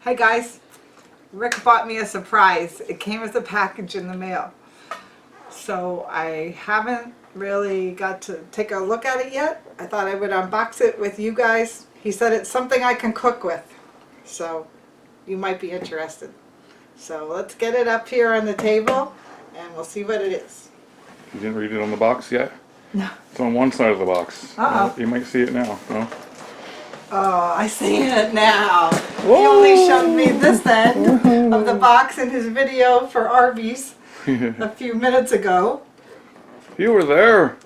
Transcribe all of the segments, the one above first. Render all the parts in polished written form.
Hi guys, Rick bought me a surprise. It came as a package in the mail. So I haven't really got to take a look at it yet. I thought I would unbox it with you guys. He said it's something I can cook with. So you might be interested. So let's get it up here on the table and we'll see what it is. You didn't read it on the box yet? No. It's on one side of the box. Uh-oh. You might see it now. No? Oh, I see it now. Whoa. He only showed me this end of the box in his video for Arby's a few minutes ago. You were there.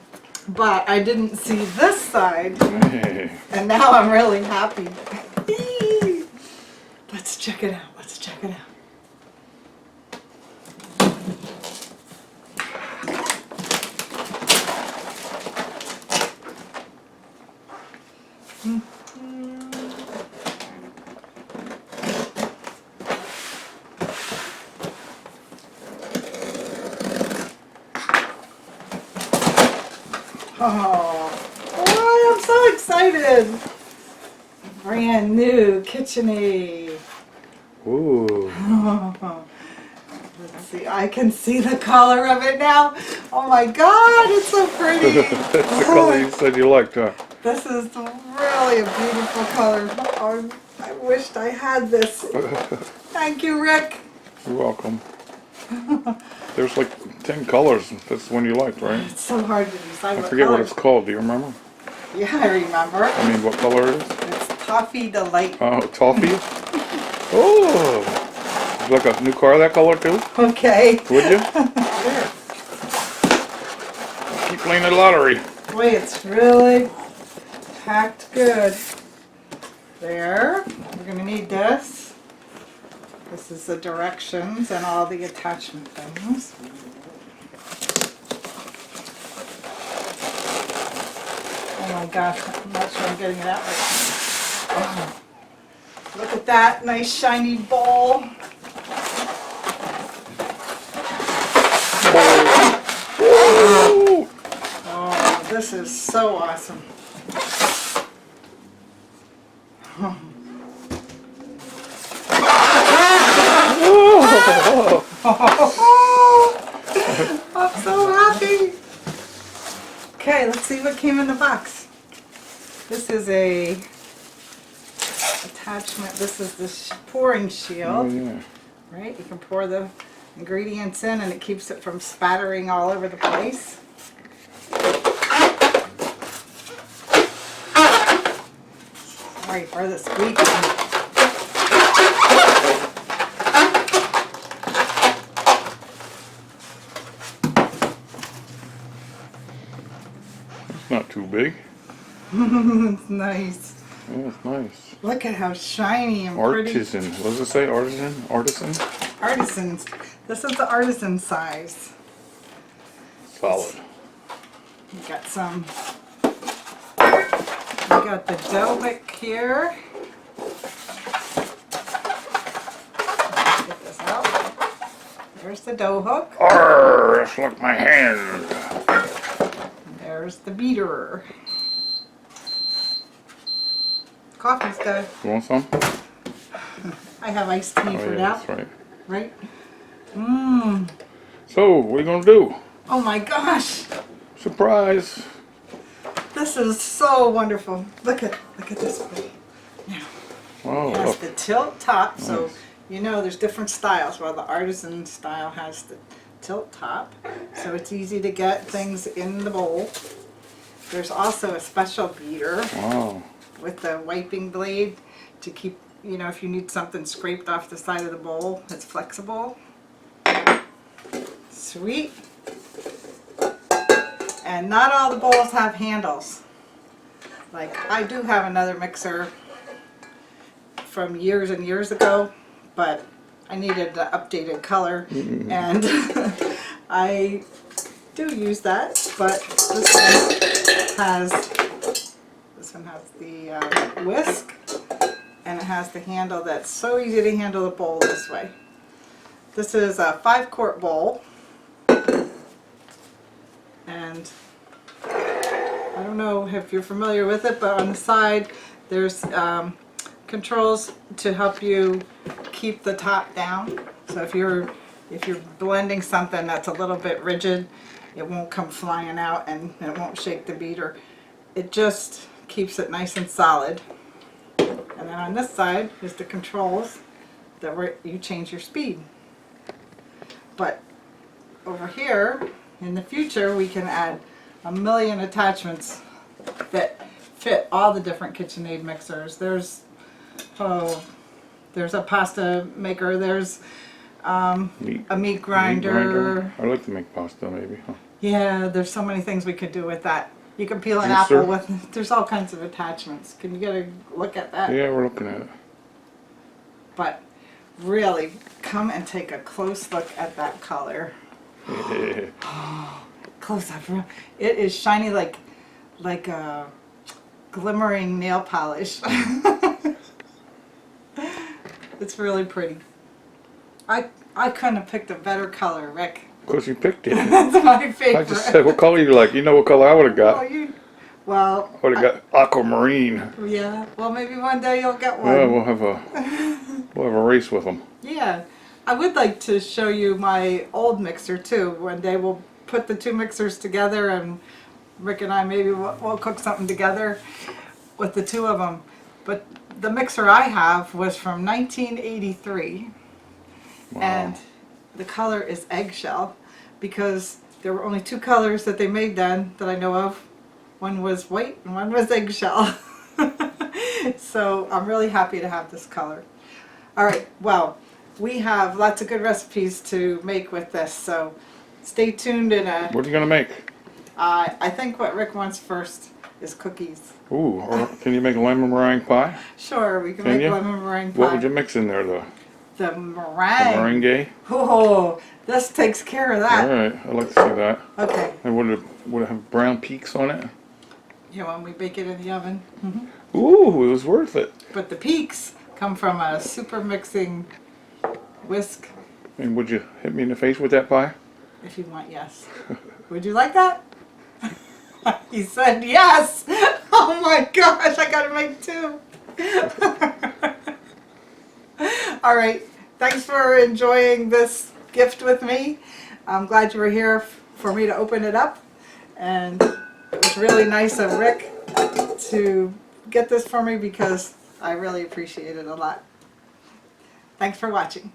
But I didn't see this side. Hey. And now I'm really happy. Let's check it out. Let's check it out. Oh, I'm so excited. Brand new KitchenAid. Ooh. Let's see, I can see the color of it now. Oh my God, it's so pretty. That's the color you said you liked, huh? This is really a beautiful color. Oh, I wished I had this. Thank you, Rick. You're welcome. There's like 10 colors. That's the one you liked, right? It's so hard to decide I what forget color. what it's called. Do you remember? Yeah, I remember. I mean, what color it is? It's Toffee Delight. Oh, toffee? Oh! Would you like a new car that color too? Okay. Would you? There. Keep playing the lottery. Boy, it's really packed good. There. We're going to need this. This is the directions and all the attachment things. Oh my gosh, I'm not sure I'm getting it out right. Oh. Look at that nice shiny bowl. Oh, this is so awesome. I'm so happy. Okay, let's see what came in the box. This is a attachment. This is the pouring shield. Oh, yeah. Right? You can pour the ingredients in and it keeps it from spattering all over the place. Sorry for the squeaking. It's not too big. It's nice. Yeah, it's nice. Look at how shiny and pretty. Artisan. What does it say? Artisan? Artisan? Artisans. This is the artisan size. Solid. We got some. We got the dough wick here. Let's get this out. There's the dough hook. Arrgh, that's like my hand. There's the beater. Coffee's good. You want some? I have iced tea for yeah, now. that's right. Right? Mmm. So, what are you going to do? Oh my gosh. Surprise. This is so wonderful. Look at this one. Now, Oh, it has look. the tilt top, so Nice. you know there's different styles. Well, the artisan style has the tilt top, so it's easy to get things in the bowl. There's also a special beater Wow. with the wiping blade to keep, you know, if you need something scraped off the side of the bowl, it's flexible. Sweet. And not all the bowls have handles. Like, I do have another mixer from years and years ago, but I needed an updated color, and I do use that, but this one has the whisk, and it has the handle that's so easy to handle the bowl this way. This is a 5-quart bowl, and I don't know if you're familiar with it, but on the side there's controls to help you keep the top down. So if you're blending something that's a little bit rigid, it won't come flying out and it won't shake the beater. It just keeps it nice and solid. And then on this side is the controls that where you change your speed. But over here, in the future, we can add a million attachments that fit all the different KitchenAid mixers. There's a pasta maker, there's a meat grinder. I like to make pasta maybe. Huh? Yeah, there's so many things we could do with that. You can peel an Juicer. apple with, there's all kinds of attachments. Can you get a look at that? Yeah, we're looking at it. But really, come and take a close look at that color. Close up. It is shiny like a glimmering nail polish. It's really pretty. I couldn't have picked a better color, Rick. Of course you picked it. That's my favorite. I just said what color you like. You know what color I would have got. Well, I would have got aquamarine. yeah. Well, maybe one day you'll get one. Yeah, we'll have a race with them. Yeah. I would like to show you my old mixer too. One day we'll put the two mixers together, and Rick and I maybe we'll cook something together with the two of them. But the mixer I have was from 1983. Wow. And the color is eggshell because there were only two colors that they made then that I know of. One was white and one was eggshell. So I'm really happy to have this color. All right, well, we have lots of good recipes to make with this, so stay tuned. What are you gonna make? I think what Rick wants first is cookies. Ooh, or can you make lemon meringue pie? Sure, we can Can make you? lemon meringue pie. What would you mix in there though? The meringue. Meringue? Oh, this takes care of that. Alright, I'd like to see that. Okay. And would it have brown peaks on it? Yeah, when we bake it in the oven. Mm-hmm. Ooh, it was worth it. But the peaks come from a super mixing whisk. And would you hit me in the face with that pie? If you want, yes. Would you like that? He said yes. Oh my gosh, I gotta make two. All right, thanks for enjoying this gift with me. I'm glad you were here for me to open it up. And it was really nice of Rick to get this for me because I really appreciate it a lot. Thanks for watching.